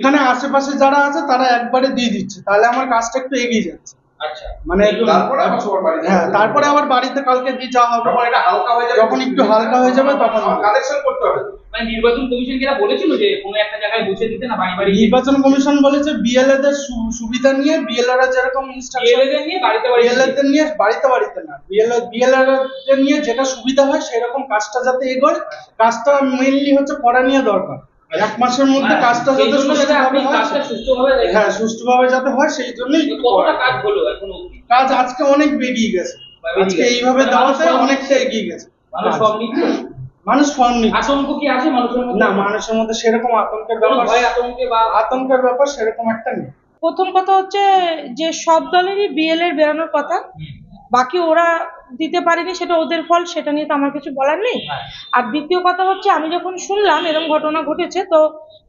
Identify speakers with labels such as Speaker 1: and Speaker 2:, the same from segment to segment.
Speaker 1: এখানে আশেপাশে যারা আছে তারা একবারে দিয়ে দিচ্ছে, তাহলে আমার কাজটা একটু এগিয়ে যাচ্ছে।
Speaker 2: আচ্ছা,
Speaker 1: মানে হ্যাঁ, তারপরে আবার বাড়িতে কালকে দিয়ে যাওয়া হবে, যখন একটু হালকা হয়ে যাবে তখন
Speaker 2: কালেকশন করতে হবে। মানে নির্বাচন কমিশন কি বলেছিল যে কোনো একটা জায়গায় বসে দিতে না, বাড়ি বাড়ি?
Speaker 1: নির্বাচন কমিশন বলেছে বিএলএ দের সুবিধা নিয়ে, বিএলএরা যেরকম ইনস্ট্রাকশন,
Speaker 2: বিএলএ নিয়ে বাড়িতে বাড়ি,
Speaker 1: বিএলএ দের নিয়ে বাড়িতে না, বিএলএ দের নিয়ে যেটা সুবিধা হয় সেরকম কাজটা যাতে এগোয়। কাজটা মেইনলি হচ্ছে পড়া নিয়ে দরকার, 1 মাসের মধ্যে কাজটা যাতে সুষ্ঠুভাবে যাতে হয়, সেই জন্যই।
Speaker 2: কতটা কাজ হলো এখন অবধি?
Speaker 1: কাজ আজকে অনেক বেরিয়ে গেছে, আজকে এইভাবে দেওয়াতে অনেকটা এগিয়ে গেছে। মানুষ ফর্ম নিচ্ছে।
Speaker 2: আতঙ্ক কি আছে মানুষের মধ্যে?
Speaker 1: না, মানুষের মধ্যে সেরকম আতঙ্কের ব্যাপার সেরকম একটা নেই।
Speaker 3: প্রথম কথা হচ্ছে যে সব দলেরই বিএলএ বেরানোর কথা, বাকি ওরা দিতে পারেনি, সেটা ওদের ফল, সেটা নিয়ে তো আমার কিছু বলার নেই। আর দ্বিতীয় কথা হচ্ছে, আমি যখন শুনলাম এরকম ঘটনা ঘটেছে, তো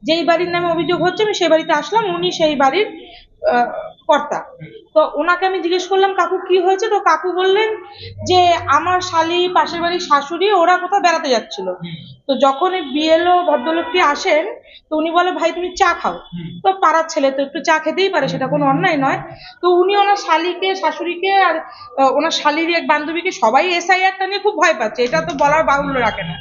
Speaker 3: যেই বাড়ির নামে অভিযোগ হচ্ছে আমি সেই বাড়িতে আসলাম, উনি সেই বাড়ির কর্তা। তো ওনাকে আমি জিজ্ঞেস করলাম কাকু কি হয়েছে, তো কাকু বললেন যে আমার শালি, পাশের বাড়ির শাশুড়ি, ওরা কোথাও বেড়াতে যাচ্ছিল। তো যখন এই বিএলও ভদ্রলোকটি আসেন, তো উনি বলে ভাই তুমি চা খাও। তো পাড়ার ছেলে তো একটু চা খেতেই পারে, সেটা কোনো অন্যায় নয়। তো উনি ওনার শালিকে, শাশুড়িকে আর ওনার শালির এক বান্ধবীকে, সবাই এসআইআরটা নিয়ে খুব ভয় পাচ্ছে, এটা তো বলার বাহুল্য রাখে না।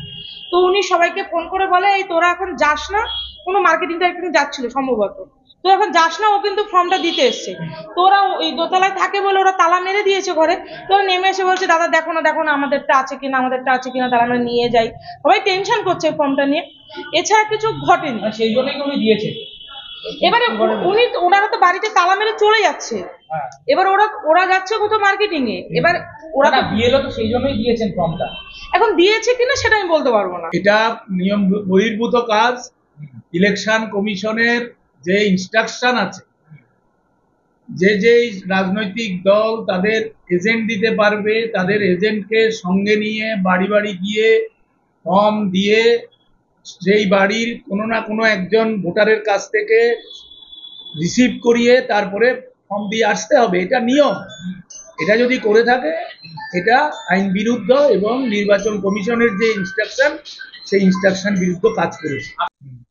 Speaker 3: তো উনি সবাইকে ফোন করে বলে এই তোরা এখন যাস না, কোনো মার্কেটিং টার্গেটিং যাচ্ছিল সম্ভবত, তো এখন যাস না, ও কিন্তু ফর্মটা দিতে এসছে। তো ওরা ওই দোতলায় থাকে বলে ওরা তালা মেরে দিয়েছে ঘরে। তো নেমে এসে বলছে দাদা দেখো না আমাদেরটা আছে কিনা, তারা আমরা নিয়ে যাই। সবাই টেনশন করছে ফর্মটা নিয়ে, এছাড়া কিছু ঘটেনি।
Speaker 2: সেই জন্যই উনি দিয়েছে।
Speaker 3: এবারে ওনারা তো বাড়িতে তালা মেরে চলে যাচ্ছে, এবার ওরা যাচ্ছে কোথাও মার্কেটিং এ, এবার ওরা তো
Speaker 2: বিএলও তো সেই জন্যই দিয়েছেন ফর্মটা।
Speaker 3: এখন দিয়েছে কিনা সেটা আমি বলতে পারবো না,
Speaker 4: এটা নিয়ম বহির্ভূত কাজ। ইলেকশন কমিশনের যে ইনস্ট্রাকশন আছে, যে রাজনৈতিক দল তাদের এজেন্ট দিতে পারবে, তাদের এজেন্টকে সঙ্গে নিয়ে বাড়ি বাড়ি গিয়ে ফর্ম দিয়ে সেই বাড়ির কোনো না কোনো একজন ভোটারের কাছ থেকে রিসিভ করিয়ে তারপরে ফর্ম দিয়ে আসতে হবে, এটা নিয়ম। এটা যদি করে থাকে এটা আইন বিরুদ্ধ এবং নির্বাচন কমিশনের যে ইনস্ট্রাকশন, সেই ইনস্ট্রাকশন বিরুদ্ধ কাজ করেছে।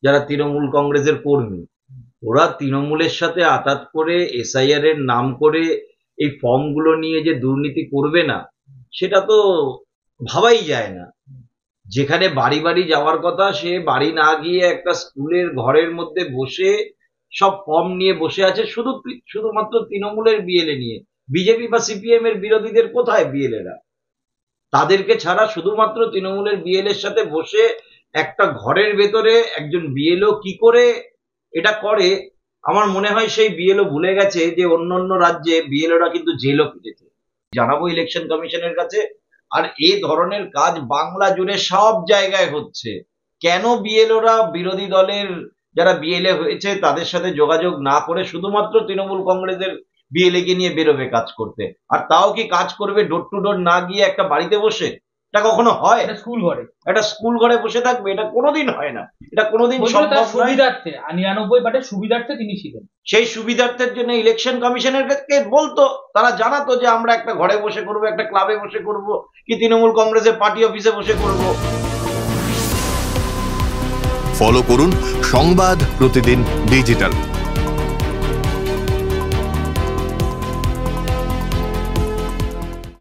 Speaker 5: যারা তৃণমূল কংগ্রেসের কর্মী, ওরা তৃণমূলের সাথে আতাত করে এসআইআর এর নাম করে এই ফর্মগুলো নিয়ে যে দুর্নীতি করবে না, সেটা তো ভাবাই যায় না। যেখানে বাড়ি বাড়ি যাওয়ার কথা, সে বাড়ি না গিয়ে একটা স্কুলের ঘরের মধ্যে বসে সব ফর্ম নিয়ে বসে আছে, শুধুমাত্র তৃণমূলের বিএলএ নিয়ে। বিজেপি বা সিপিএম এর বিরোধীদের কোথায় বিএলএরা? তাদেরকে ছাড়া শুধুমাত্র তৃণমূলের বিএলএর সাথে বসে একটা ঘরের ভেতরে একজন বিএলও কি করে এটা করে, আমার মনে হয় সেই বিএলও ভুলে গেছে যে অন্য রাজ্যে বিএলওরা কিন্তু জেলও কেটেছে। জানাবো ইলেকশন কমিশনের কাছে। আর এই ধরনের কাজ বাংলা জুড়ে সব জায়গায় হচ্ছে। কেন বিএলওরা বিরোধী দলের যারা বিএলএ হয়েছে তাদের সাথে যোগাযোগ না করে শুধুমাত্র তৃণমূল কংগ্রেসের বিএলএ কে নিয়ে বেরোবে কাজ করতে? আর তাও কি কাজ করবে ডোর টু ডোর না গিয়ে একটা বাড়িতে বসে? এটা কখনো হয়? একটা স্কুল ঘরে বসে থাকবে? এটা কোনোদিন হয় না, এটা কোনোদিন সম্ভব নয়।
Speaker 2: 99 সুবিধার্থে তিনি ছিলেন।
Speaker 5: সেই সুবিধার্থের জন্য ইলেকশন কমিশনের কে বলতো, তারা জানাতো যে আমরা একটা ঘরে বসে করব, একটা ক্লাবে বসে করব, কি তৃণমূল কংগ্রেসের পার্টি অফিসে বসে করব।
Speaker 6: ফলো করুন সংবাদ প্রতিদিন ডিজিটাল।